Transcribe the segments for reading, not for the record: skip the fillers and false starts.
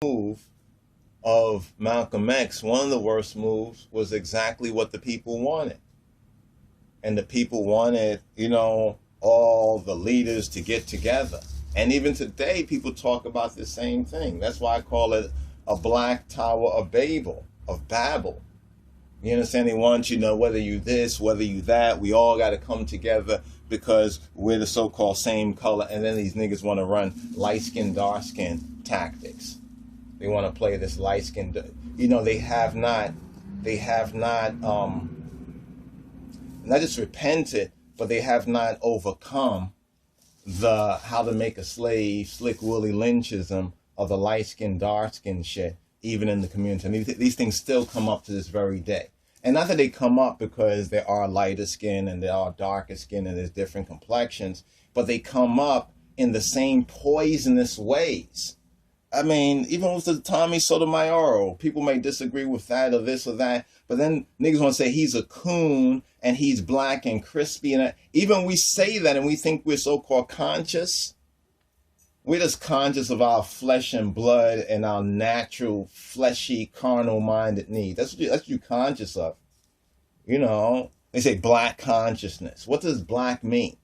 move of Malcolm X, one of the worst moves was exactly what the people wanted. And the people wanted, all the leaders to get together. And even today, people talk about the same thing. That's why I call it a black tower of Babel. You understand? They want whether you this, whether you that, we all got to come together because we're the so-called same color. And then these niggas want to run light skin, dark skin tactics. They want to play this light skin. They have not, not just repented, but they have not overcome the how to make a slave, slick Willie Lynchism of the light skin, dark skin shit, even in the community. And these things still come up to this very day. And not that they come up because there are lighter skin and there are darker skin and there's different complexions, but they come up in the same poisonous ways. I mean, even with the Tommy Sotomayor, people may disagree with that or this or that, but then niggas want to say he's a coon and he's black and crispy. And even we say that and we think we're so-called conscious. We're just conscious of our flesh and blood and our natural, fleshy, carnal-minded need. That's what you're conscious of. They say black consciousness. What does black mean?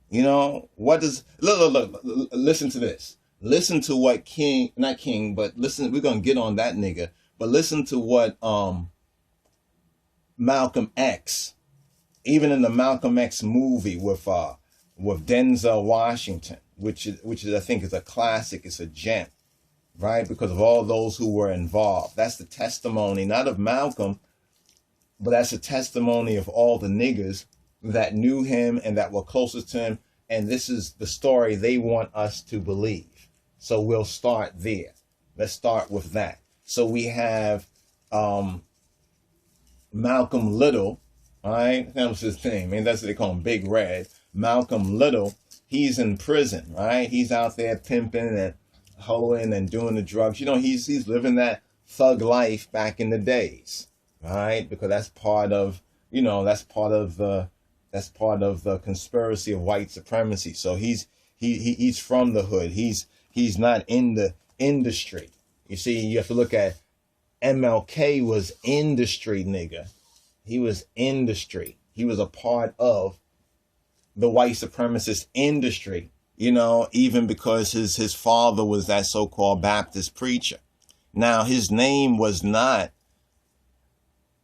What does... Look, listen to this. Listen to what listen, we're going to get on that nigga, but listen to what Malcolm X, even in the Malcolm X movie with Denzel Washington, which is I think is a classic, it's a gem, right? Because of all those who were involved. That's the testimony, not of Malcolm, but that's a testimony of all the niggas that knew him and that were closest to him. And this is the story they want us to believe. So we'll start there. Let's start with that. So we have Malcolm Little, all right? That was his name. I mean, that's what they call him, Big Red. Malcolm Little, he's in prison, right? He's out there pimping and hoeing and doing the drugs. He's living that thug life back in the days, right? Because that's part of the conspiracy of white supremacy. So he's from the hood. He's not in the industry. You see, you have to look at MLK was industry, nigga. He was industry. He was a part of the white supremacist industry, even because his father was that so-called Baptist preacher. Now, his name was not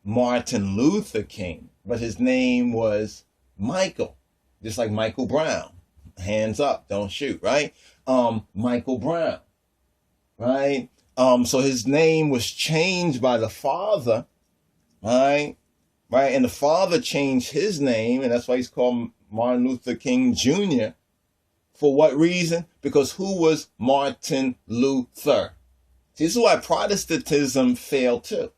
Martin Luther King, but his name was Michael, just like Michael Brown. Hands up, don't shoot, right? Michael Brown, right? So his name was changed by the father, right? And the father changed his name, and that's why he's called Martin Luther King Jr. For what reason? Because who was Martin Luther? See, this is why Protestantism failed too.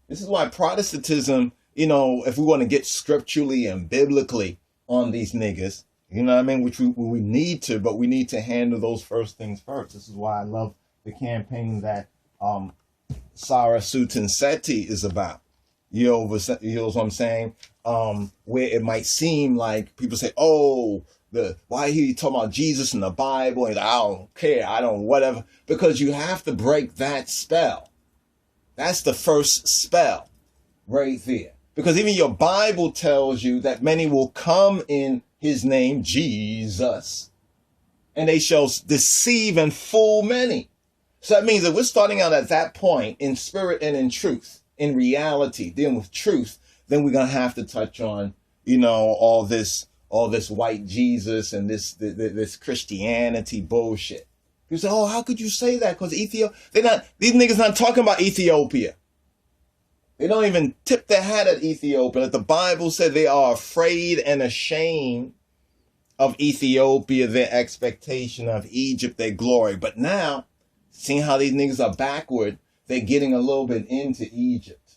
This is why Protestantism, if we want to get scripturally and biblically on these niggas, which we need to, but we need to handle those first things first. This is why I love the campaign that Sarah Sutton Seti is about. You know what I'm saying? Where it might seem like people say, oh, why he talking about Jesus in the Bible? And I don't care, I don't whatever. Because you have to break that spell. That's the first spell right there. Because even your Bible tells you that many will come in his name, Jesus, and they shall deceive and fool many. So that means that we're starting out at that point in spirit and in truth, in reality, dealing with truth, then we're going to have to touch on, all this white Jesus and this Christianity bullshit. You say, oh, how could you say that? Because these niggas not talking about Ethiopia. They don't even tip their hat at Ethiopia. Like the Bible said, they are afraid and ashamed of Ethiopia, their expectation of Egypt, their glory. But now, seeing how these niggas are backward, they're getting a little bit into Egypt.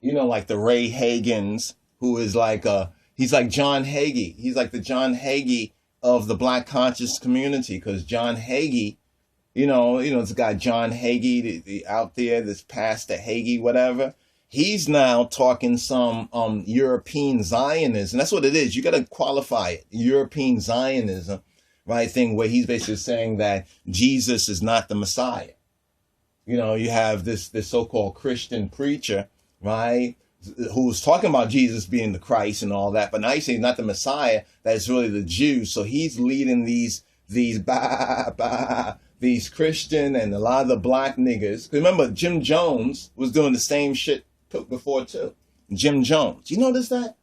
Like the Ray Hagins, who is he's like John Hagee. He's like the John Hagee of the black conscious community. Because John Hagee, this guy John Hagee, the out there, this Pastor Hagee, whatever. He's now talking some European Zionism. That's what it is. You got to qualify it. European Zionism, right? Thing where he's basically saying that Jesus is not the Messiah. You know, you have this so-called Christian preacher, right, who's talking about Jesus being the Christ and all that, but now he's saying not the Messiah, that it's really the Jews. So he's leading these Christian and a lot of the black niggas. Remember, Jim Jones was doing the same shit before too. Jim Jones. You notice that?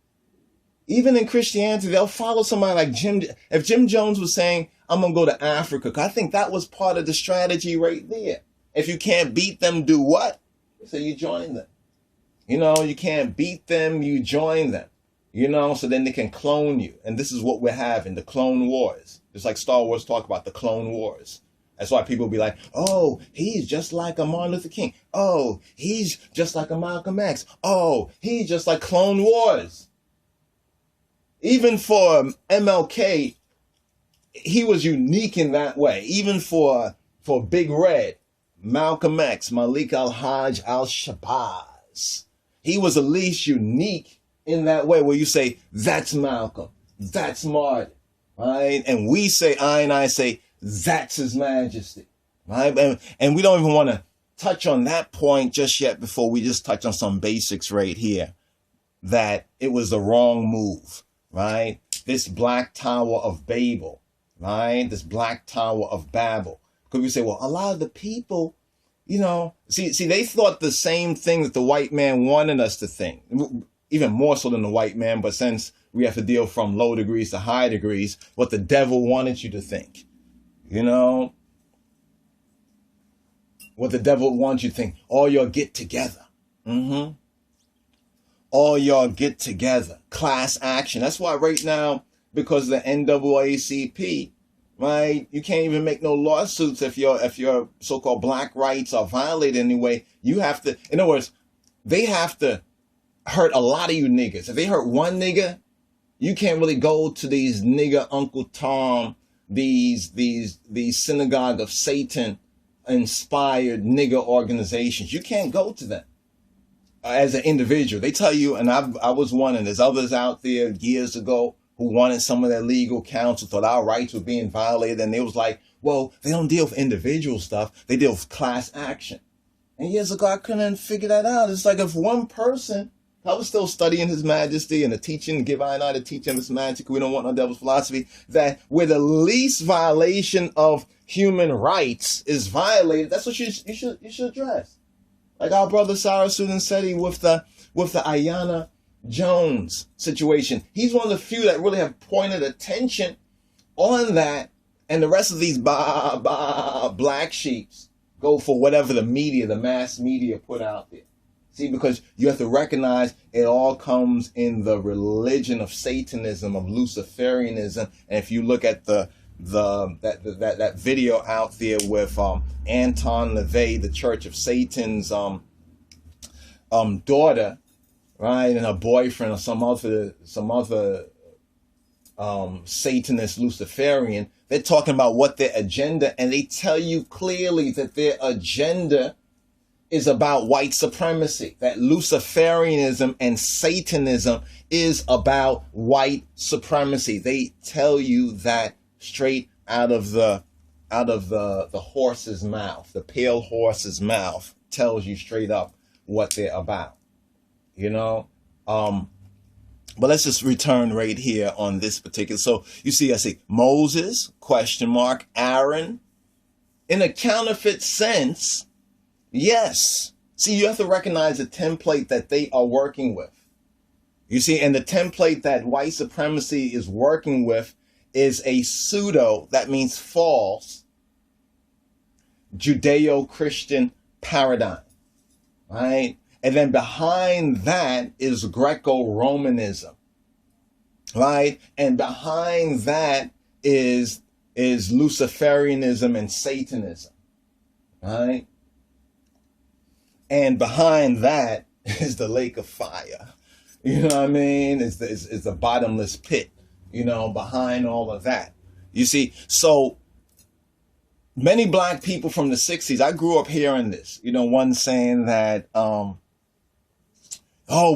Even in Christianity, they'll follow somebody like Jim. If Jim Jones was saying, I'm going to go to Africa, I think that was part of the strategy right there. If you can't beat them, do what? So you join them. You know, you can't beat them, you join them. You know, so then they can clone you. And this is what we're having, the clone wars. Just like Star Wars talk about the clone wars. That's why people be like, oh, he's just like a Martin Luther King. Oh, he's just like a Malcolm X. Oh, he's just like Clone Wars. Even for MLK, he was unique in that way. Even for Big Red, Malcolm X, Malik al-Hajj al-Shabazz, he was at least unique in that way where you say, that's Malcolm, that's Martin, right? And we say, I say, that's His Majesty, right? And we don't even want to touch on that point just yet before we just touch on some basics right here, that it was the wrong move, right? This Black Tower of Babel, right? This Black Tower of Babel. Because we say, well, a lot of the people, you know, see, they thought the same thing that the white man wanted us to think, even more so than the white man. But since we have to deal from low degrees to high degrees, what the devil wanted you to think, you know, what the devil wants you to think, all y'all get together. All y'all get together. Class action. That's why right now, because of the NAACP, right, you can't even make no lawsuits if your so-called black rights are violated anyway. You have to, in other words, they have to hurt a lot of you niggas. If they hurt one nigga, you can't really go to these nigga Uncle Tom, these synagogue of Satan inspired nigga organizations. You can't go to them as an individual. They tell you, and I was one, and there's others out there years ago who wanted some of their legal counsel, thought our rights were being violated, and they was like, well, they don't deal with individual stuff, they deal with class action. And years ago, I couldn't figure that out. It's like if one person, I was still studying His Majesty and the teaching, give I and I to teach Him His Majesty, we don't want no devil's philosophy, that where the least violation of human rights is violated, that's what you should address. Like our brother Sarah Sudan Seti with the Aiyana Jones situation. He's one of the few that really have pointed attention on that, and the rest of these black sheeps go for whatever the media, the mass media put out there. See, because you have to recognize it all comes in the religion of Satanism, of Luciferianism. And if you look at that video out there with Anton LaVey, the Church of Satan's daughter, right, and her boyfriend or some other Satanist Luciferian, they're talking about what their agenda, and they tell you clearly that their agenda is about white supremacy, that Luciferianism and Satanism is about white supremacy. They tell you that straight out of the horse's mouth. The pale horse's mouth tells you straight up what they're about, you know. But let's just return right here on this particular. So you see, I say Moses, ? Aaron, in a counterfeit sense, yes. See, you have to recognize the template that they are working with. You see, and the template that white supremacy is working with is a pseudo, that means false, Judeo-Christian paradigm, right? And then behind that is Greco-Romanism, right? And behind that is Luciferianism and Satanism, right? And behind that is the lake of fire. You know what I mean? It's the bottomless pit, you know, behind all of that. You see, so many black people from the 60s, I grew up hearing this, you know, one saying that, oh,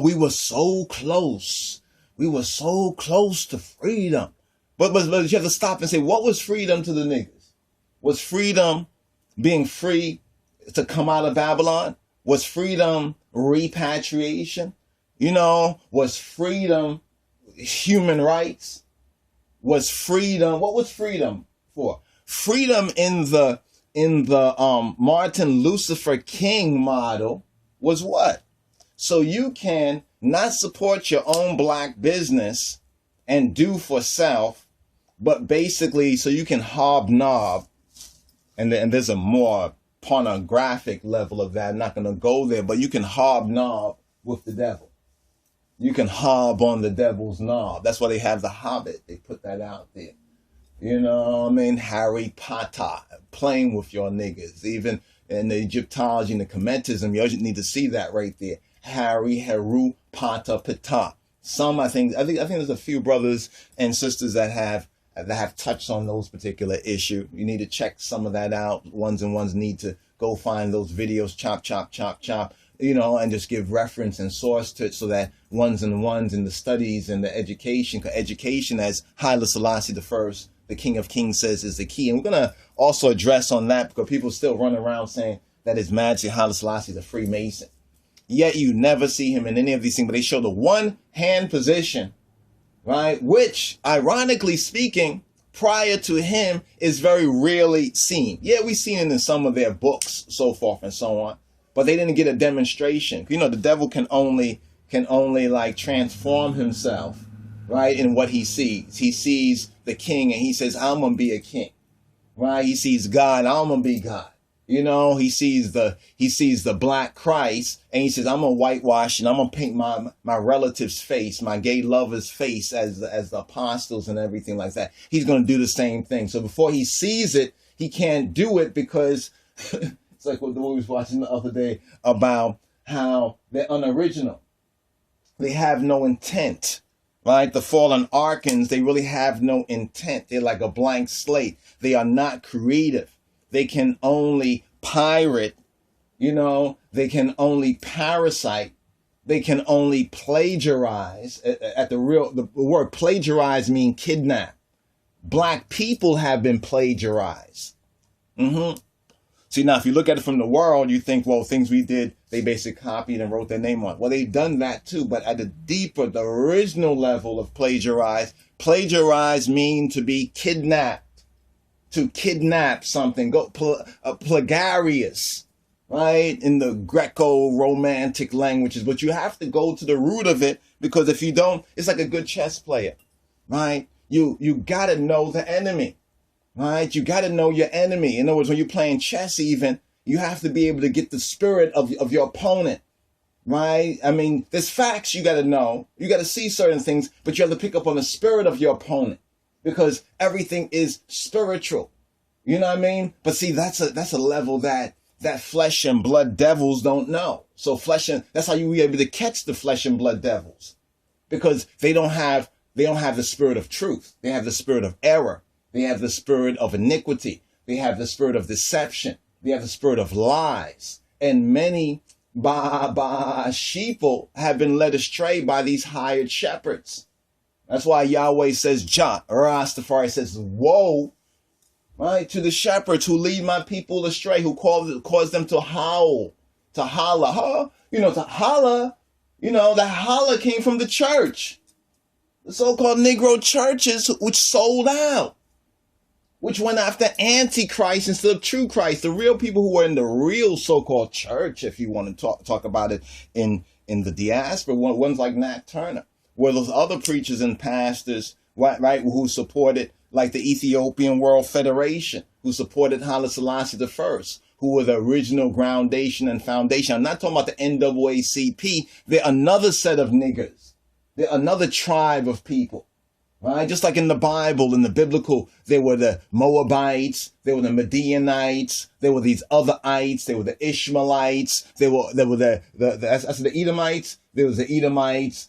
we were so close. We were so close to freedom. But you have to stop and say, what was freedom to the niggas? Was freedom being free to come out of Babylon? Was freedom repatriation? Was freedom human rights? Was freedom, what was freedom for? Freedom in the Martin Lucifer King model was what? So you can not support your own black business and do for self, but basically so you can hobnob, and there's a more pornographic level of that. I'm not going to go there, but you can hobnob with the devil. You can hob on the devil's knob. That's why they have The Hobbit. They put that out there. Harry Potter, playing with your niggas. Even in the Egyptology and the Kemetism, you need to see that right there. Harry, Heru, Potter, Ptah. I think there's a few brothers and sisters that have touched on those particular issue. You need to check some of that out. Ones and ones need to go find those videos, chop, and just give reference and source to it so that ones and ones in the studies and the education as Haile Selassie I, the King of Kings, says is the key. And we're going to also address on that because people still run around saying that His Majesty Haile Selassie is a Freemason. Yet you never see him in any of these things, but they show the one hand position, right? Which, ironically speaking, prior to him is very rarely seen. Yeah, we've seen it in some of their books, so forth and so on, but they didn't get a demonstration. The devil can only like transform himself, right, in what he sees. He sees the king and he says, I'm gonna be a king, right? He sees God, I'm gonna be God. He sees the black Christ and he says, I'm gonna whitewash and I'm gonna paint my relative's face, my gay lover's face as the apostles and everything like that. He's gonna do the same thing. So before he sees it, he can't do it because it's like what we was watching the other day about how they're unoriginal. They have no intent, right? The fallen Arkans, they really have no intent. They're like a blank slate. They are not creative. They can only pirate, they can only parasite, they can only plagiarize. The word plagiarize means kidnap. Black people have been plagiarized. See, now, if you look at it from the world, you think, well, things we did, they basically copied and wrote their name on. Well, they've done that too, but at the original level of plagiarize means to be kidnapped. To kidnap something, go plagiarious, right? In the Greco-Romantic languages, but you have to go to the root of it because if you don't, it's like a good chess player, right? You got to know the enemy, right? You got to know your enemy. In other words, when you're playing chess, even you have to be able to get the spirit of your opponent, right? There's facts you got to know. You got to see certain things, but you have to pick up on the spirit of your opponent. Because everything is spiritual. You know what I mean? But see, that's a level that flesh and blood devils don't know. So that's how you be able to catch the flesh and blood devils. Because they don't have the spirit of truth. They have the spirit of error. They have the spirit of iniquity. They have the spirit of deception. They have the spirit of lies. And many sheeple have been led astray by these hired shepherds. That's why Yahweh says, Rastafari says, woe, right, to the shepherds who lead my people astray, who cause them to howl, to holler. To holler, that holler came from the church. The so-called Negro churches, which sold out, which went after Antichrist instead of true Christ. The real people who were in the real so-called church, if you want to talk about it in the diaspora, ones like Nat Turner. Were those other preachers and pastors, right, who supported, like the Ethiopian World Federation, who supported Haile Selassie I, who were the original groundation and foundation. I'm not talking about the NAACP. They're another set of niggers. They're another tribe of people, right? Just like in the Bible, in the biblical, there were the Moabites, there were the Midianites, there were these other ites, there were the Ishmaelites, there were the Edomites, there was the Edomites,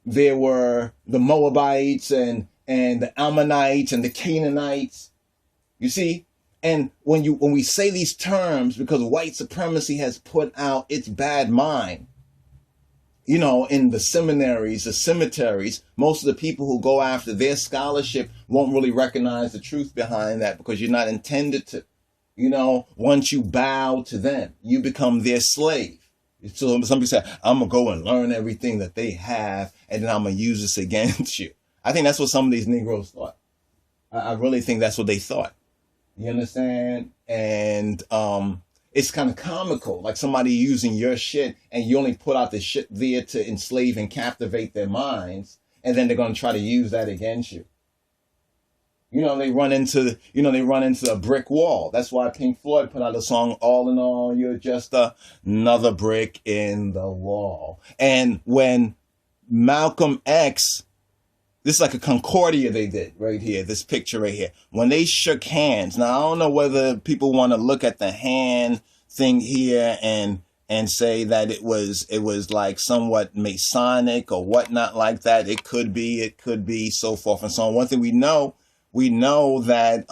there were the Moabites and the Ammonites and the Canaanites. You see? And when we say these terms, because white supremacy has put out its bad mind, in the seminaries, the cemeteries, most of the people who go after their scholarship won't really recognize the truth behind that because you're not intended to. Once you bow to them, you become their slave. So some people say, I'm going to go and learn everything that they have, and then I'm going to use this against you. I think that's what some of these Negroes thought. I really think that's what they thought. You understand? And it's kind of comical, like somebody using your shit, and you only put out the shit there to enslave and captivate their minds, and then they're going to try to use that against you. They run into a brick wall. That's why Pink Floyd put out a song, All in All, You're Just Another Brick in the Wall. And when Malcolm X, this is like a Concordia they did right here, this picture right here. When they shook hands, now I don't know whether people want to look at the hand thing here and say that it was like somewhat Masonic or whatnot like that. It could be, so forth and so on. One thing we know that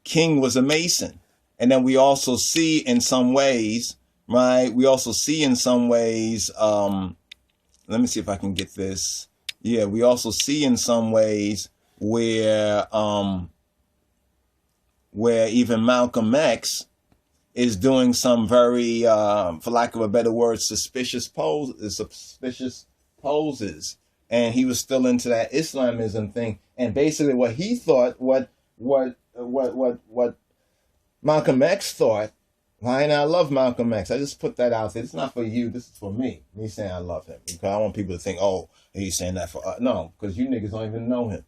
King was a Mason. And then we also see in some ways, right? We also see in some ways, let me see if I can get this. Yeah, we also see in some ways where even Malcolm X is doing some very, for lack of a better word, suspicious poses. And he was still into that Islamism thing. And basically what he thought, what Malcolm X thought, right? And I love Malcolm X. I just put that out there. It's not for you. This is for me. Me saying I love him. Because I want people to think, oh, he's saying that for us. No, because you niggas don't even know him.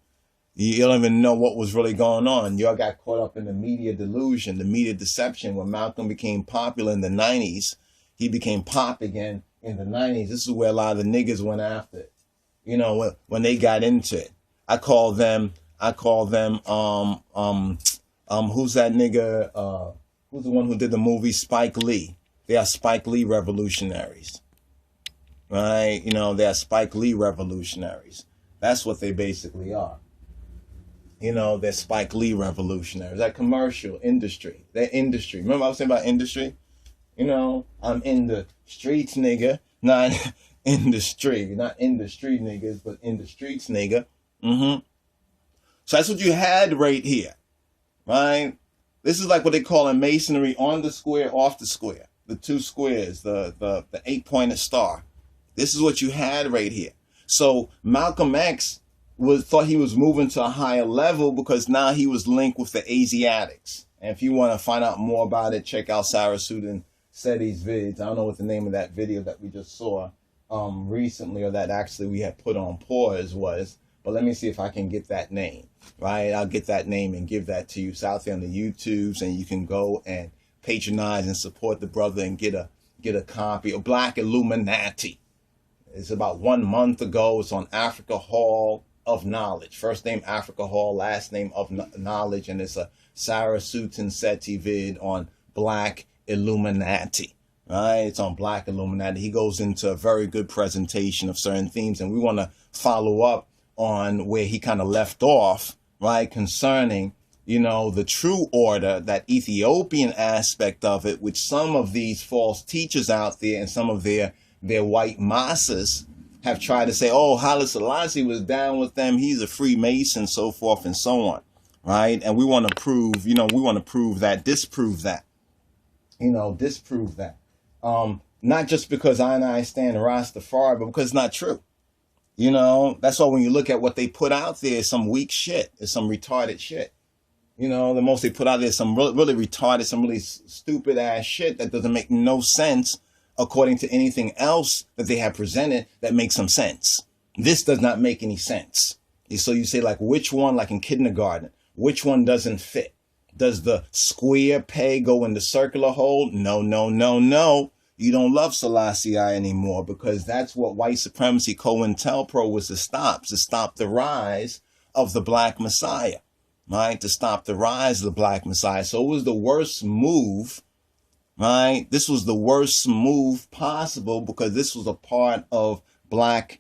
You don't even know what was really going on. Y'all got caught up in the media delusion, the media deception. When Malcolm became popular in the 90s, he became pop again in the 90s. This is where a lot of the niggas went after it. When they got into it. I call them, who's that nigga, who's the one who did the movie Spike Lee? They are Spike Lee revolutionaries, right? They are Spike Lee revolutionaries. That's what they basically are. They're Spike Lee revolutionaries. That commercial industry, that industry. Remember I was saying about industry? I'm in the streets, nigga, not industry, not industry niggas, but in the streets, nigga. So that's what you had right here, right? This is like what they call in masonry, on the square, off the square. The two squares, the 8-pointed star. This is what you had right here. So Malcolm X thought he was moving to a higher level because now he was linked with the Asiatics. And if you want to find out more about it, check out Sarasuddin Seti's vids. I don't know what the name of that video that we just saw recently, or that actually we had put on pause was, but let me see if I can get that name, right? I'll get that name and give that to you. It's out there on the YouTubes, and you can go and patronize and support the brother and get a copy of Black Illuminati. It's about 1 month ago. It's on Africa Hall of Knowledge. First name Africa Hall, last name of Knowledge, and it's a Sarasuddin Seti vid on Black Illuminati. Right? It's on Black Illuminati. He goes into a very good presentation of certain themes, and we want to follow up on where he kind of left off, right, concerning, the true order, that Ethiopian aspect of it, which some of these false teachers out there and some of their white masses have tried to say, oh, Haile Selassie was down with them, he's a Freemason, so forth and so on, right? And we want to prove, disprove that. Disprove that. Not just because I stand Rastafari, but because it's not true. That's why when you look at what they put out there, some weak shit. It's some retarded shit. The most they put out there is some really retarded, some really stupid ass shit that doesn't make no sense according to anything else that they have presented that makes some sense. This does not make any sense. So you say, like, which one, like in kindergarten, which one doesn't fit? Does the square peg go in the circular hole? No. You don't love Selassie anymore, because that's what white supremacy COINTELPRO was to stop the rise of the Black Messiah, right? To stop the rise of the Black Messiah. So it was the worst move, right? This was the worst move possible, because this was a part of Black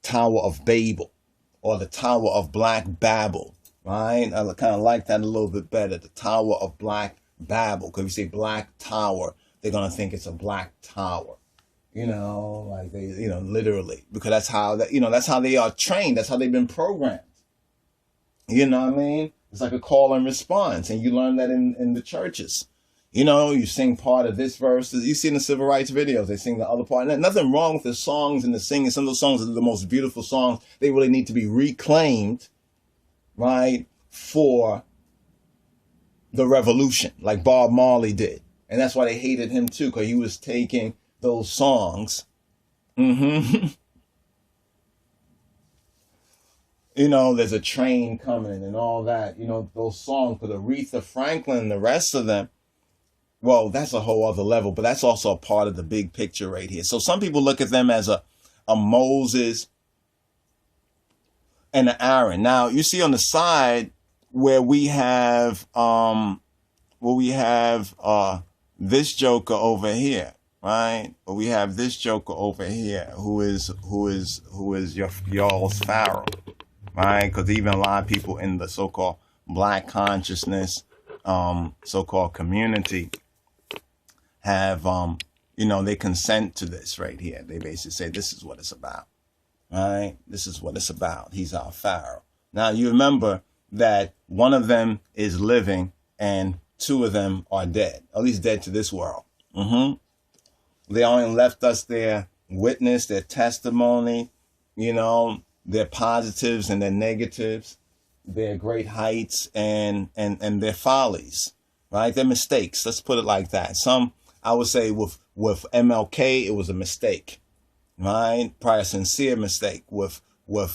Tower of Babel, or the Tower of Black Babel, right? I kind of like that a little bit better, the Tower of Black Babel, because if you say Black Tower, they're going to think it's a black tower, like they, literally, because that's how they are trained. That's how they've been programmed. You know what I mean? It's like a call and response. And you learn that in the churches. You know, you sing part of this verse. You see in the civil rights videos, they sing the other part. And nothing wrong with the songs and the singing. Some of those songs are the most beautiful songs. They really need to be reclaimed, right, for the revolution, like Bob Marley did. And that's why they hated him too, because he was taking those songs. You know, there's a train coming and all that. You know, those songs with Aretha Franklin and the rest of them. Well, that's a whole other level, but that's also a part of the big picture right here. So some people look at them as a Moses and an Aaron. Now, you see on the side where we have this joker over here, right? Or we have this joker over here who is y'all's Pharaoh, right? Because even a lot of people in the so-called black consciousness, so-called community have, you know, they consent to this right here. They basically say, this is what it's about, right? This is what it's about. He's our Pharaoh. Now, you remember that one of them is living and two of them are dead, at least dead to this world. They only left us their witness, their testimony, you know, their positives and their negatives, their great heights and their follies, right? Their mistakes. Let's put it like that. Some, I would say with MLK, it was a mistake, right? Probably a sincere mistake. With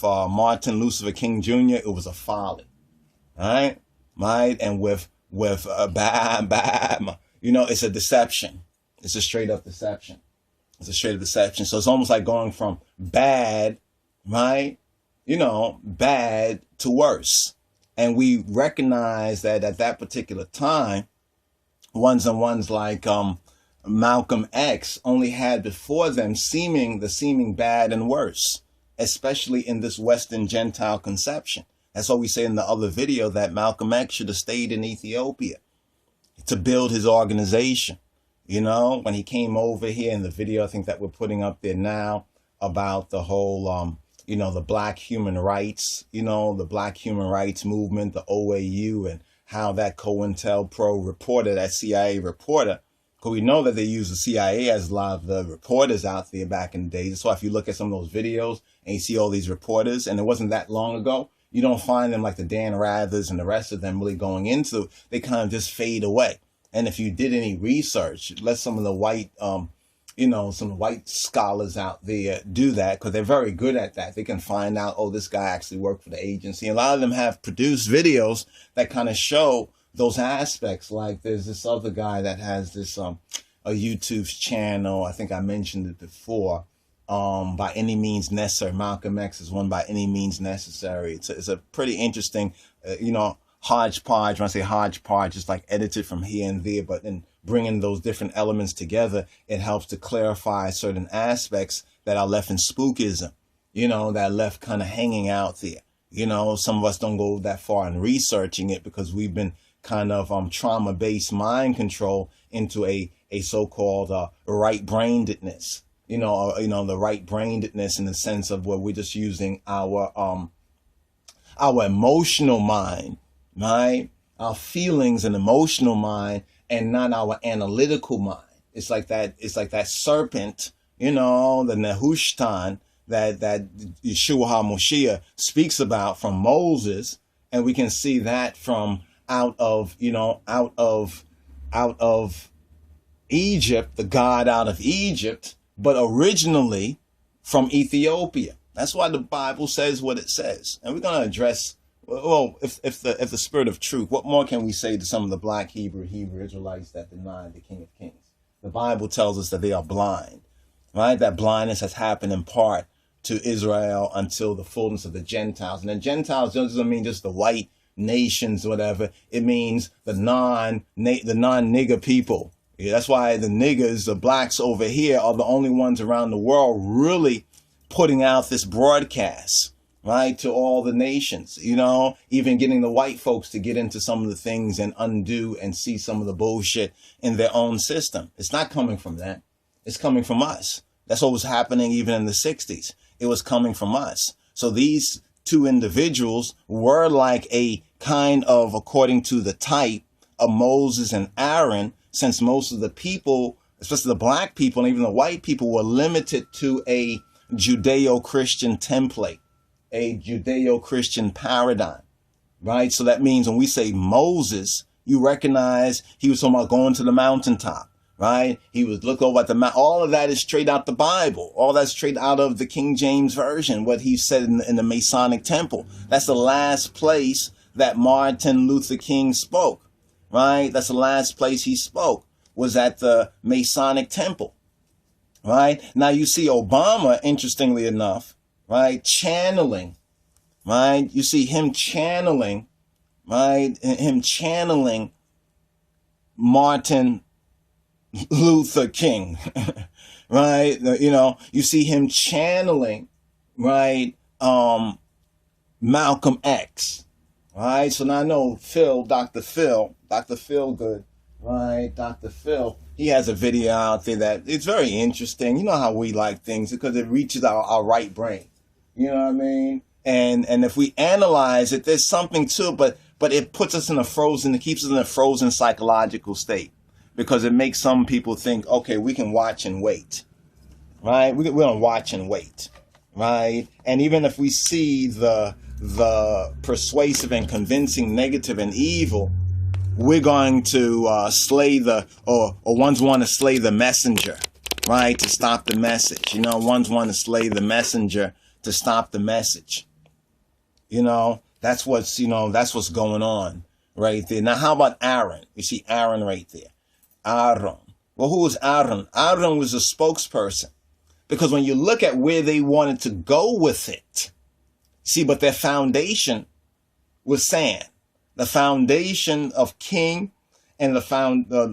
Martin Luther King Jr., it was a folly, right? And with bam, you know, it's a deception. It's a straight up deception. It's a straight up deception. So it's almost like going from bad, right? You know, bad to worse. And we recognize that at that particular time, ones like Malcolm X only had before them the seeming bad and worse, especially in this Western Gentile conception. That's why we say in the other video that Malcolm X should have stayed in Ethiopia to build his organization. You know, when he came over here in the video, I think that we're putting up there now about the whole, you know, the black human rights, you know, the black human rights movement, the OAU, and how that COINTELPRO reporter, that CIA reporter, because we know that they use the CIA as a lot of the reporters out there back in the days. So if you look at some of those videos and you see all these reporters, and it wasn't that long ago, you don't find them like the Dan Rathers and the rest of them really going into, they kind of just fade away. And if you did any research, let some of the white, you know, some white scholars out there do that, because they're very good at that. They can find out, oh, this guy actually worked for the agency. A lot of them have produced videos that kind of show those aspects. Like there's this other guy that has this a YouTube channel. I think I mentioned it before. By Any Means Necessary. Malcolm X is one, By Any Means Necessary. It's a pretty interesting, you know, hodgepodge. When I say hodgepodge, it's like edited from here and there, but then bringing those different elements together, it helps to clarify certain aspects that are left in spookism, you know, that are left kind of hanging out there. You know, some of us don't go that far in researching it because we've been kind of trauma-based mind control into a so-called right-brainedness. You know, the right-brainedness in the sense of where we're just using our emotional mind, right? Our feelings and emotional mind, and not our analytical mind. It's like that serpent, you know, the Nehushtan that Yeshua HaMoshiach speaks about from Moses, and we can see that from out of Egypt, the God out of Egypt, but originally from Ethiopia. That's why the Bible says what it says. And we're going to address, well, if the spirit of truth, what more can we say to some of the black Hebrew Israelites that deny the King of Kings? The Bible tells us that they are blind, right? That blindness has happened in part to Israel until the fullness of the Gentiles. And the Gentiles doesn't mean just the white nations, whatever. It means the non-nigger people. Yeah, that's why the niggers, the blacks over here, are the only ones around the world really putting out this broadcast, right, to all the nations, you know, even getting the white folks to get into some of the things and undo and see some of the bullshit in their own system. It's not coming from them. It's coming from us. That's what was happening even in the 60s. It was coming from us. So these two individuals were like a kind of according to the type of Moses and Aaron, since most of the people, especially the black people and even the white people, were limited to a Judeo-Christian template, a Judeo-Christian paradigm, right? So that means when we say Moses, you recognize he was talking about going to the mountaintop, right? He was look over at the mountain. All of that is straight out the Bible. All that's straight out of the King James Version, what he said in the Masonic Temple. That's the last place that Martin Luther King spoke, right? That's the last place he spoke, was at the Masonic Temple, right? Now you see Obama, interestingly enough, right, channeling, right? You see him channeling, right? Him channeling Martin Luther King, right? You know, you see him channeling, right? Malcolm X, right? So now I know Dr. Phil Good, right? Dr. Phil, he has a video out there that it's very interesting. You know how we like things because it reaches our right brain. You know what I mean? And if we analyze it, there's something to it, but it puts us it keeps us in a frozen psychological state because it makes some people think, okay, we can watch and wait, right? We're going to watch and wait, right? And even if we see the persuasive and convincing negative and evil, we're going to ones want to slay the messenger, right? To stop the message. You know, ones want to slay the messenger to stop the message. You know, that's what's going on right there. Now, how about Aaron? You see Aaron right there. Aaron. Well, who was Aaron? Aaron was a spokesperson because when you look at where they wanted to go with it, see, but their foundation was sand. The foundation of King and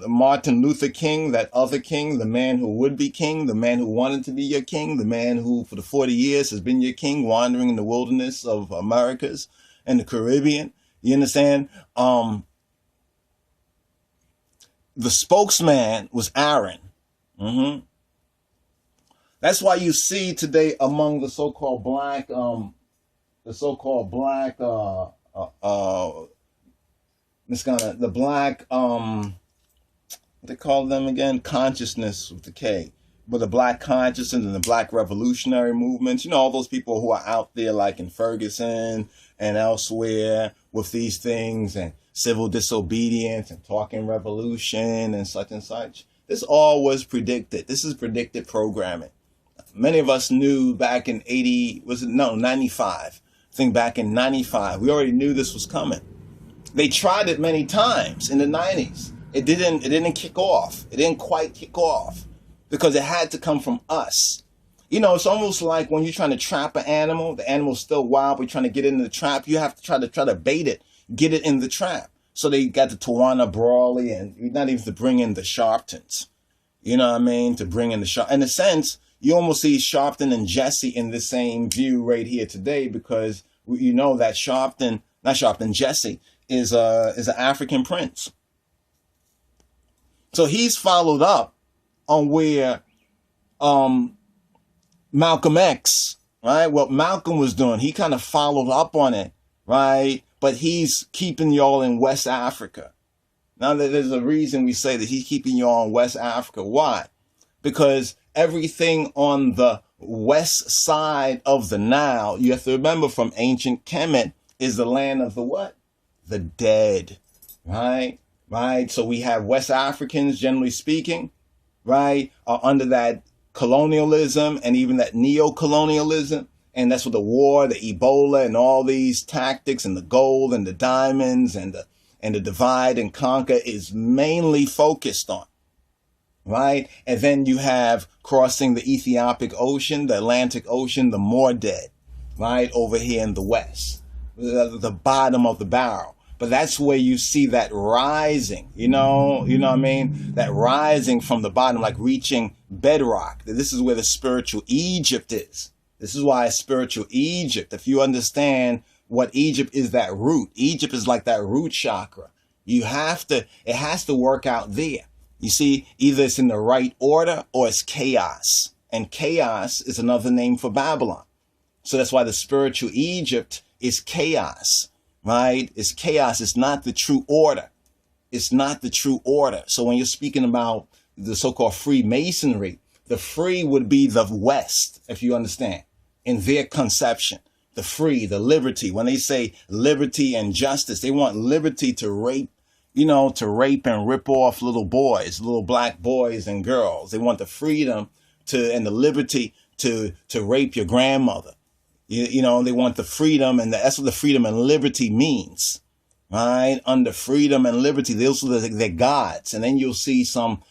Martin Luther King, that other king, the man who would be king, the man who wanted to be your king, the man who for the 40 years has been your king, wandering in the wilderness of Americas and the Caribbean. You understand? The spokesman was Aaron. That's why you see today among the so-called black, what they call them again? Consciousness with the K. But the black consciousness and the black revolutionary movements, you know, all those people who are out there like in Ferguson and elsewhere with these things and civil disobedience and talking revolution and such. This all was predicted. This is predicted programming. Many of us knew back in 95. I think back in 95, we already knew this was coming. They tried it many times in the 90s. It didn't kick off. It didn't quite kick off because it had to come from us. You know, it's almost like when you're trying to trap an animal, the animal's still wild, but you're trying to get it in the trap. You have to try to bait it, get it in the trap. So they got the Tawana Brawley and not even to bring in the Sharptons. You know what I mean? To bring in the Sharpton. In a sense, you almost see Sharpton and Jesse in the same view right here today because you know that Jesse is an African prince. So he's followed up on where Malcolm X, right? What Malcolm was doing, he kind of followed up on it, right? But he's keeping y'all in West Africa. Now there's a reason we say that he's keeping y'all in West Africa. Why? Because everything on the west side of the Nile, you have to remember from ancient Kemet, is the land of the what? The dead, right? Right. So we have West Africans, generally speaking, right, are under that colonialism and even that neo-colonialism. And that's what the war, the Ebola and all these tactics and the gold and the diamonds and the divide and conquer is mainly focused on. Right. And then you have crossing the Ethiopic Ocean, the Atlantic Ocean, the more dead, right, over here in the West, the bottom of the barrel. But that's where you see that rising, you know what I mean? That rising from the bottom, like reaching bedrock. This is where the spiritual Egypt is. This is why it's spiritual Egypt. If you understand what Egypt is, that root. Egypt is like that root chakra. It has to work out there. You see, either it's in the right order or it's chaos. And chaos is another name for Babylon. So that's why the spiritual Egypt is chaos. right? It's chaos. It's not the true order. It's not the true order. So when you're speaking about the so-called Freemasonry, the free would be the West, if you understand, in their conception. The free, the liberty. When they say liberty and justice, they want liberty to rape, to rape and rip off little boys, little black boys and girls. They want the freedom and the liberty to rape your grandmother. They want the freedom, and that's what the freedom and liberty means, right? Under freedom and liberty, those are their gods. And then you'll see some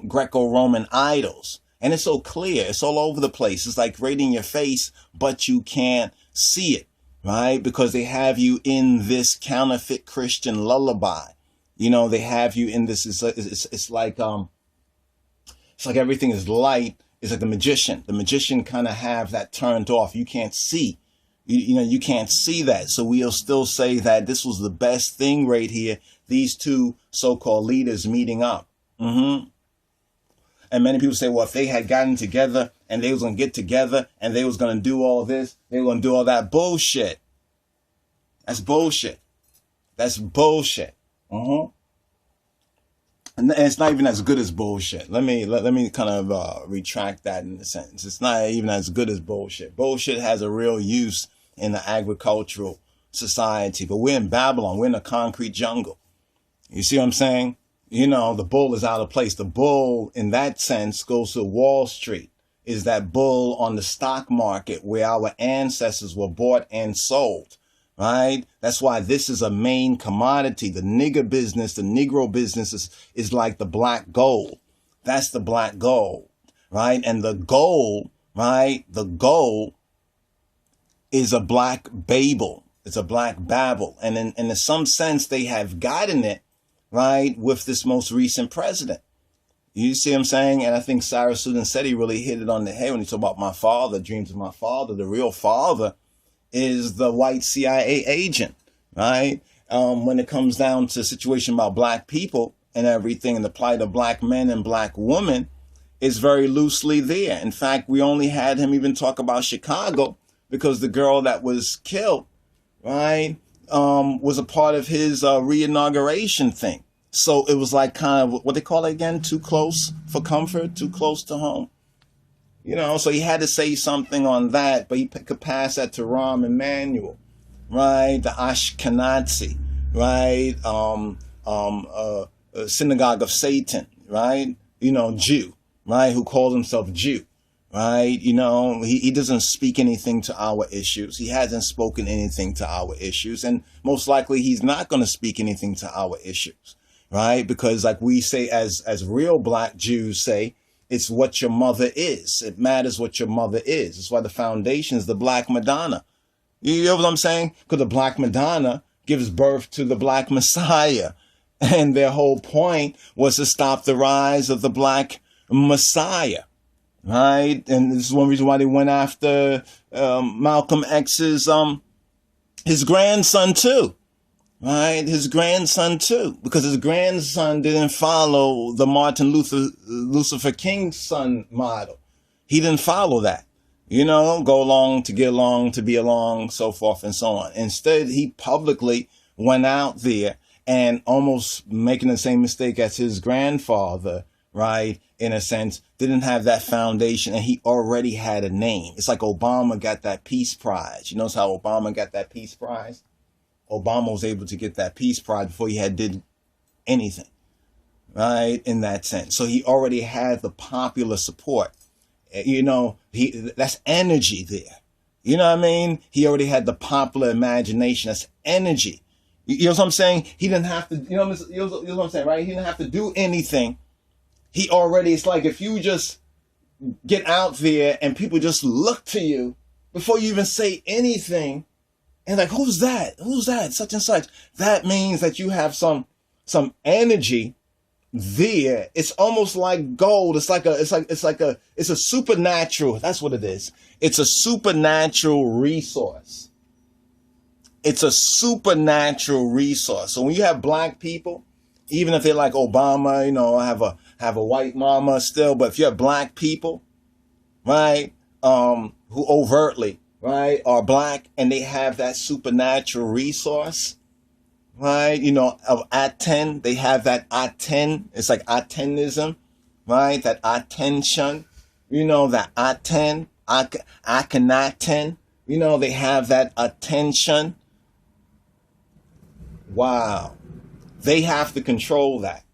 Greco-Roman idols. And it's so clear. It's all over the place. It's like right in your face, but you can't see it, right? Because they have you in this counterfeit Christian lullaby. They have you in this. It's like everything is light. It's like the magician. The magician kind of have that turned off. You can't see. You can't see that. So we'll still say that this was the best thing right here. These two so-called leaders meeting up. And many people say, well, if they had gotten together and they was going to get together and they was going to do all this, they were going to do all that bullshit. That's bullshit. That's bullshit. And it's not even as good as bullshit. Let me kind of retract that in a sense. It's not even as good as bullshit. Bullshit has a real use in the agricultural society, but we're in Babylon. We're in a concrete jungle. You see what I'm saying? The bull is out of place. The bull, in that sense, goes to Wall Street. Is that bull on the stock market where our ancestors were bought and sold, right? That's why this is a main commodity. The nigger business, the Negro business is like the black gold. That's the black gold, right? And the gold, right? The gold is a black Babel. It's a black Babel. And in some sense, they have gotten it, right, with this most recent president. You see what I'm saying? And I think Cyrus Sudden-Seti really hit it on the head when he talked about my father, dreams of my father. The real father is the white CIA agent, right? When it comes down to a situation about black people and everything and the plight of black men and black women is very loosely there. In fact, we only had him even talk about Chicago because the girl that was killed, right, was a part of his re-inauguration thing. So it was like kind of what they call it again, too close for comfort, too close to home. So he had to say something on that, but he could pass that to Rahm Emanuel, right? The Ashkenazi, right? Synagogue of Satan, right? Jew, right? Who calls himself Jew. Right? He doesn't speak anything to our issues. He hasn't spoken anything to our issues. And most likely he's not going to speak anything to our issues. Right? Because like we say, as real black Jews say, it's what your mother is. It matters what your mother is. That's why the foundation is the Black Madonna. You know what I'm saying? Because the Black Madonna gives birth to the Black Messiah. And their whole point was to stop the rise of the Black Messiah. Right, and this is one reason why they went after Malcolm X's his grandson too, right? His grandson too, because his grandson didn't follow the Martin Luther King son model. He didn't follow that, go along to get along, to be along, so forth and so on. Instead, he publicly went out there and almost making the same mistake as his grandfather, right? In a sense, didn't have that foundation, and he already had a name. It's like Obama got that Peace Prize. You notice how Obama got that Peace Prize? Obama was able to get that Peace Prize before he did anything, right? In that sense. So he already had the popular support. That's energy there. You know what I mean? He already had the popular imagination. That's energy. You know what I'm saying? He didn't have to, you know what I'm saying, right? He didn't have to do anything. It's like if you just get out there and people just look to you before you even say anything and like, who's that? Who's that? Such and such. That means that you have some energy there. It's almost like gold. It's a supernatural. That's what it is. It's a supernatural resource. It's a supernatural resource. So when you have black people, even if they're like Obama, have a white mama still, but if you have black people, right, who overtly, right, are black and they have that supernatural resource, right? You know, of Aten, they have that Aten. It's like Atenism, right? That attention, you know, that Aten, Akhenaten, you know, they have that attention. Wow. They have to control that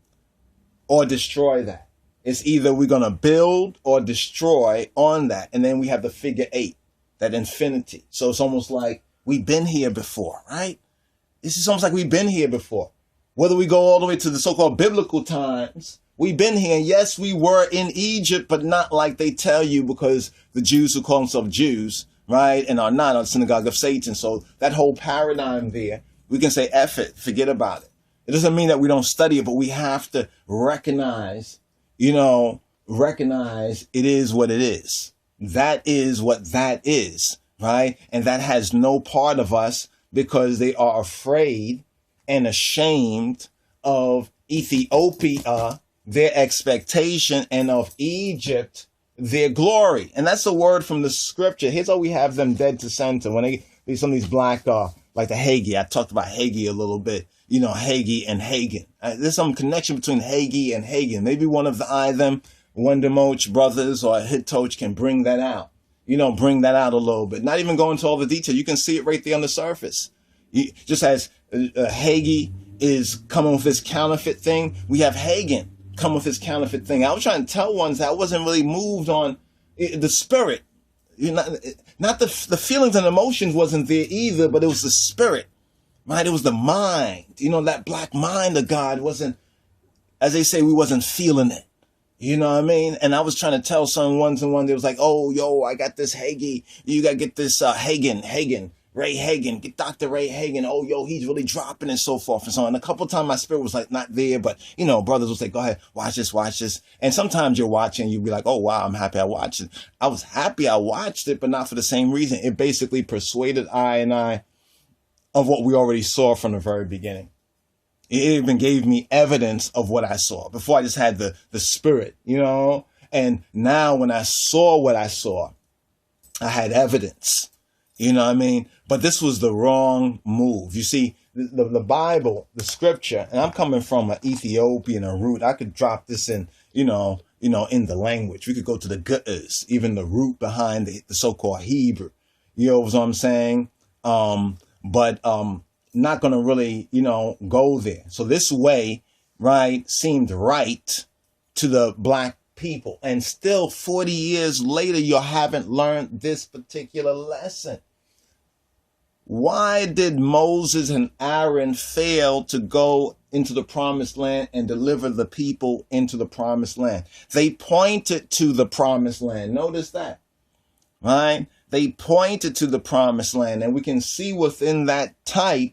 or destroy that. It's either we're going to build or destroy on that. And then we have the figure 8, that infinity. So it's almost like we've been here before, right? It's just almost like we've been here before. Whether we go all the way to the so-called biblical times, we've been here. Yes, we were in Egypt, but not like they tell you, because the Jews who call themselves Jews, right, and are not, are the synagogue of Satan. So that whole paradigm there, we can say, F it, forget about it. It doesn't mean that we don't study it, but we have to recognize, recognize it is what it is. That is what that is, right? And that has no part of us, because they are afraid and ashamed of Ethiopia, their expectation, and of Egypt, their glory. And that's a word from the scripture. Here's how we have them dead to center. When they some of these black, like the Haggai. I talked about Haggai a little bit. You know, Haggai and Hagen. There's some connection between Haggai and Hagen. Maybe one of them, Wondermoch brothers or Hitoch, can bring that out. Bring that out a little bit. Not even go into all the detail. You can see it right there on the surface. Just as Haggai is coming with this counterfeit thing, we have Hagen come with his counterfeit thing. I was trying to tell ones that I wasn't really moved on the spirit. Not the feelings and emotions wasn't there either, but it was the spirit, right? It was the mind. That black mind of God wasn't, as they say, we wasn't feeling it. You know what I mean? And I was trying to tell some ones and one, they was like, oh, yo, I got this Haggai. You got to get this Ray Hagen, get Dr. Ray Hagen. Oh, yo, he's really dropping and so forth and so on. And a couple of times my spirit was like not there, but, brothers will say, go ahead, watch this. And sometimes you're watching, you'll be like, oh, wow, I'm happy I watched it. I was happy I watched it, but not for the same reason. It basically persuaded I of what we already saw from the very beginning. It even gave me evidence of what I saw. Before I just had the spirit, and now when I saw what I saw, I had evidence, you know what I mean? But this was the wrong move. You see, the Bible, the scripture, and I'm coming from an Ethiopian, a root. I could drop this in, in the language. We could go to the Ge'ez, even the root behind the so-called Hebrew. You know what I'm saying? But not going to really, go there. So this way, right, seemed right to the black people. And still 40 years later, you haven't learned this particular lesson. Why did Moses and Aaron fail to go into the promised land and deliver the people into the promised land? They pointed to the promised land. Notice that, right? They pointed to the promised land, and we can see within that type,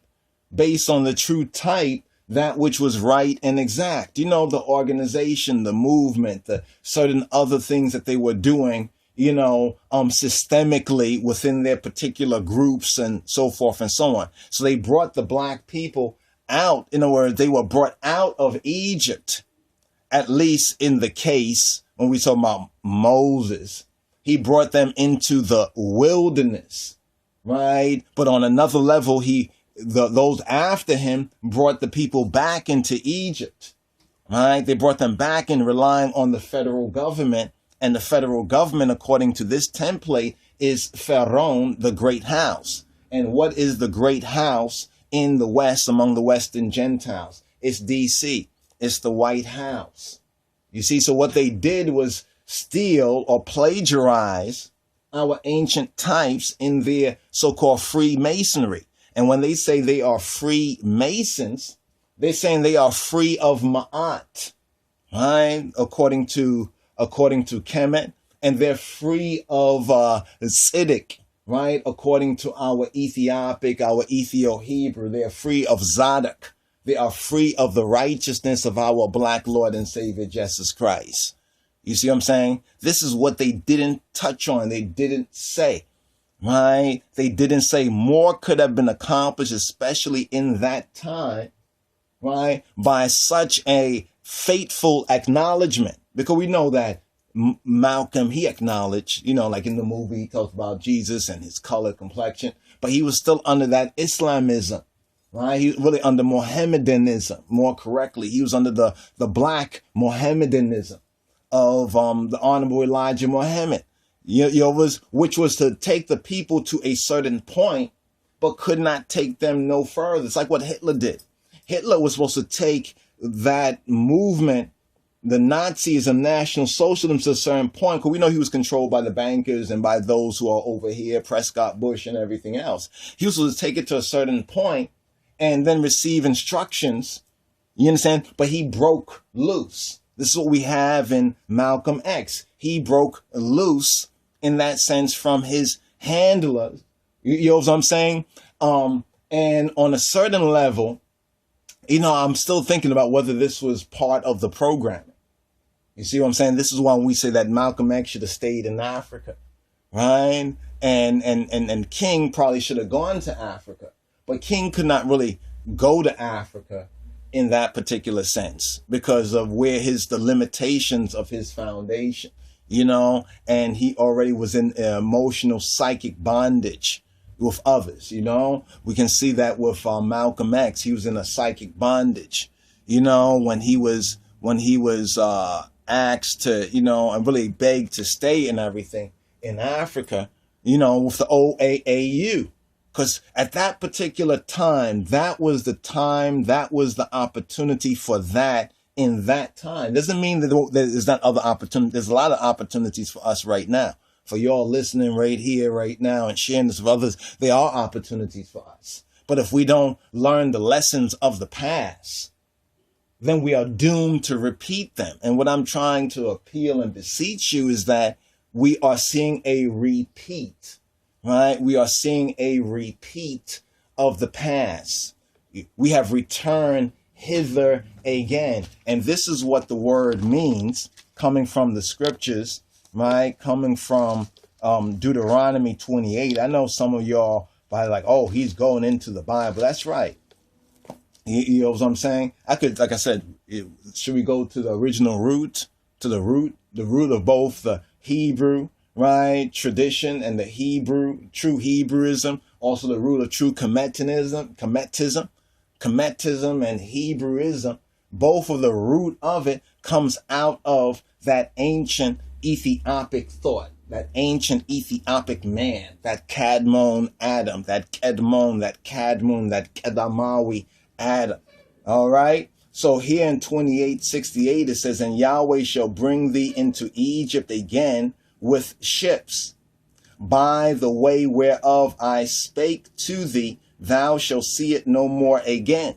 based on the true type, that which was right and exact. The organization, the movement, the certain other things that they were doing, systemically within their particular groups and so forth and so on. So they brought the black people out. In other words, they were brought out of Egypt, at least in the case when we talk about Moses. He brought them into the wilderness, right? But on another level, those after him brought the people back into Egypt, right? They brought them back in relying on the federal government. And the federal government, according to this template, is Pharaoh, the great house. And what is the great house in the West among the Western Gentiles? It's DC. It's the White House. You see, so what they did was steal or plagiarize our ancient types in their so-called Freemasonry. And when they say they are Freemasons, they're saying they are free of Ma'at, right? According to Kemet, and they're free of Tziddik, right? According to our Ethiopic, our Ethio-Hebrew, they're free of Zadok. They are free of the righteousness of our black Lord and Savior, Jesus Christ. You see what I'm saying? This is what they didn't touch on. They didn't say, right? They didn't say more could have been accomplished, especially in that time, right? By such a fateful acknowledgement. Because we know that Malcolm, he acknowledged, like in the movie, he talks about Jesus and his color complexion, but he was still under that Islamism, right? He was really under Mohammedanism, more correctly. He was under the black Mohammedanism of the Honorable Elijah Muhammad, which was to take the people to a certain point, but could not take them no further. It's like what Hitler did. Hitler was supposed to take that movement, the Nazism, National Socialism, to a certain point, because we know he was controlled by the bankers and by those who are over here, Prescott Bush and everything else. He was supposed to take it to a certain point and then receive instructions, you understand? But he broke loose. This is what we have in Malcolm X. He broke loose in that sense from his handlers. You know what I'm saying? And on a certain level, I'm still thinking about whether this was part of the programming. You see what I'm saying? This is why we say that Malcolm X should have stayed in Africa, right? And King probably should have gone to Africa, but King could not really go to Africa in that particular sense because of the limitations of his foundation, and he already was in emotional psychic bondage with others. We can see that with Malcolm X. He was in a psychic bondage, when he was asked to, and really begged to stay and everything in Africa, with the OAAU. Because at that particular time, that was the opportunity for that in that time. Doesn't mean that there's not other opportunities. There's a lot of opportunities for us right now. For y'all listening right here, right now, and sharing this with others, there are opportunities for us. But if we don't learn the lessons of the past, then we are doomed to repeat them. And what I'm trying to appeal and beseech you is that we are seeing a repeat, right? We are seeing a repeat of the past. We have returned hither again. And this is what the word means, coming from the scriptures, right? Coming from Deuteronomy 28. I know some of y'all probably like, oh, he's going into the Bible. That's right. You know what I'm saying? Like I said, should we go to the original root, the root of both the Hebrew, right, tradition and the Hebrew, true Hebrewism, also the root of true Kemetism and Hebrewism, both of the root of it comes out of that ancient Ethiopic thought, that ancient Ethiopic man, that Kadmon Adam, that Kedmon, that Kadmon, that Kedamawi Adam. All right. So here in 28:68, it says, and Yahweh shall bring thee into Egypt again with ships, by the way whereof I spake to thee, thou shalt see it no more again.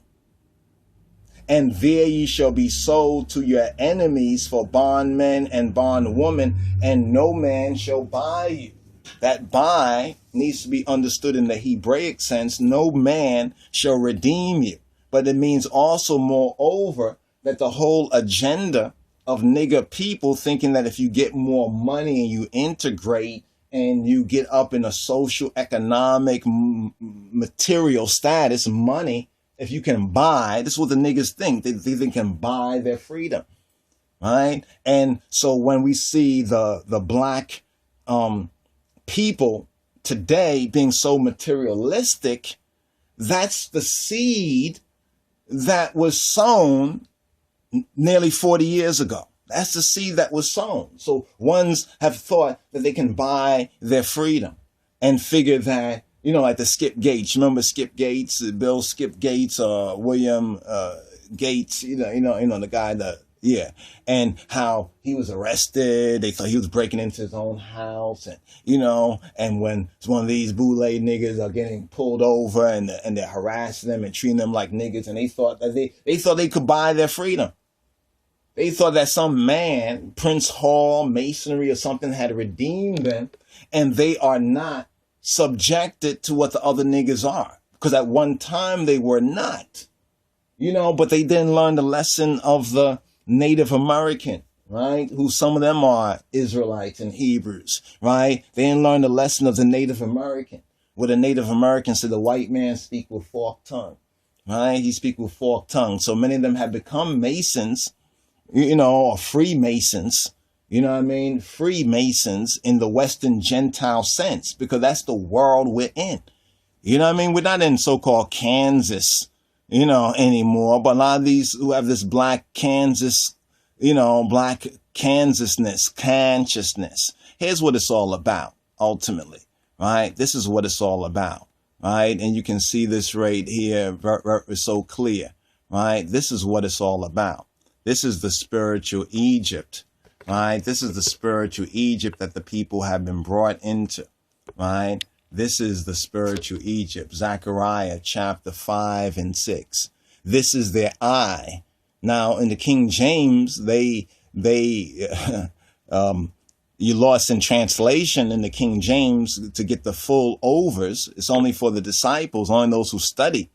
And there ye shall be sold to your enemies for bondmen and bondwomen, and no man shall buy you. That buy needs to be understood in the Hebraic sense. No man shall redeem you. But it means also, moreover, that the whole agenda of nigger people thinking that if you get more money and you integrate and you get up in a social, economic, material status, money, if you can buy, this is what the niggas think. They can buy their freedom, right? And so when we see the black people today being so materialistic, that's the seed that was sown nearly 40 years ago. That's the seed that was sown. So ones have thought that they can buy their freedom and figure that, like the Skip Gates. Remember Skip Gates, Bill Skip Gates, William Gates, the guy and how he was arrested. They thought he was breaking into his own house, and and when one of these boule niggas are getting pulled over and they're harassing them and treating them like niggas, and they thought that they could buy their freedom. They thought that some man, Prince Hall, Masonry or something, had redeemed them, and they are not subjected to what the other niggas are, because at one time they were not, but they didn't learn the lesson of the Native American, right? Who some of them are Israelites and Hebrews, right? They didn't learn the lesson of the Native American, where the Native American said the white man speak with forked tongue, right? He speak with forked tongue. So many of them have become Masons, or Freemasons, Freemasons in the Western Gentile sense, because that's the world we're in. You know what I mean? We're not in so-called Kansas, anymore. But a lot of these who have this black Kansas, black Kansasness, consciousness. Here's what it's all about, ultimately, right? This is what it's all about, right? And you can see this right here, so clear, right? This is what it's all about. This is the spiritual Egypt, right? This is the spiritual Egypt that the people have been brought into, right? This is the spiritual Egypt, Zechariah chapter 5 and 6. This is their eye. Now, in the King James, you lost in translation in the King James to get the full overs. It's only for the disciples, only those who study,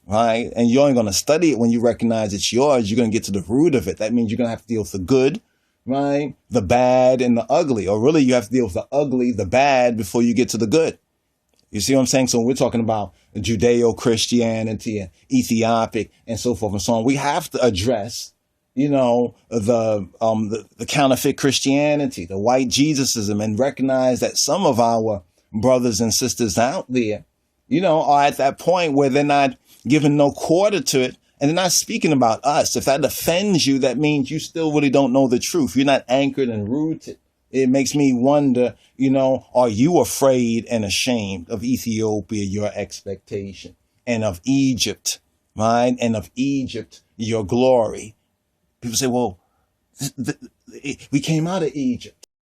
right? And you're only going to study it when you recognize it's yours. You're going to get to the root of it. That means you're going to have to deal with the good, right? The bad and the ugly. Or really, you have to deal with the ugly, the bad before you get to the good. You see what I'm saying? So when we're talking about Judeo-Christianity and Ethiopic and so forth and so on, we have to address, the counterfeit Christianity, the white Jesusism, and recognize that some of our brothers and sisters out there, are at that point where they're not giving no quarter to it. And they're not speaking about us. If that offends you, that means you still really don't know the truth. You're not anchored and rooted. It makes me wonder, are you afraid and ashamed of Ethiopia, your expectation, and of Egypt, right? And of Egypt, your glory. People say, well, we came out of Egypt.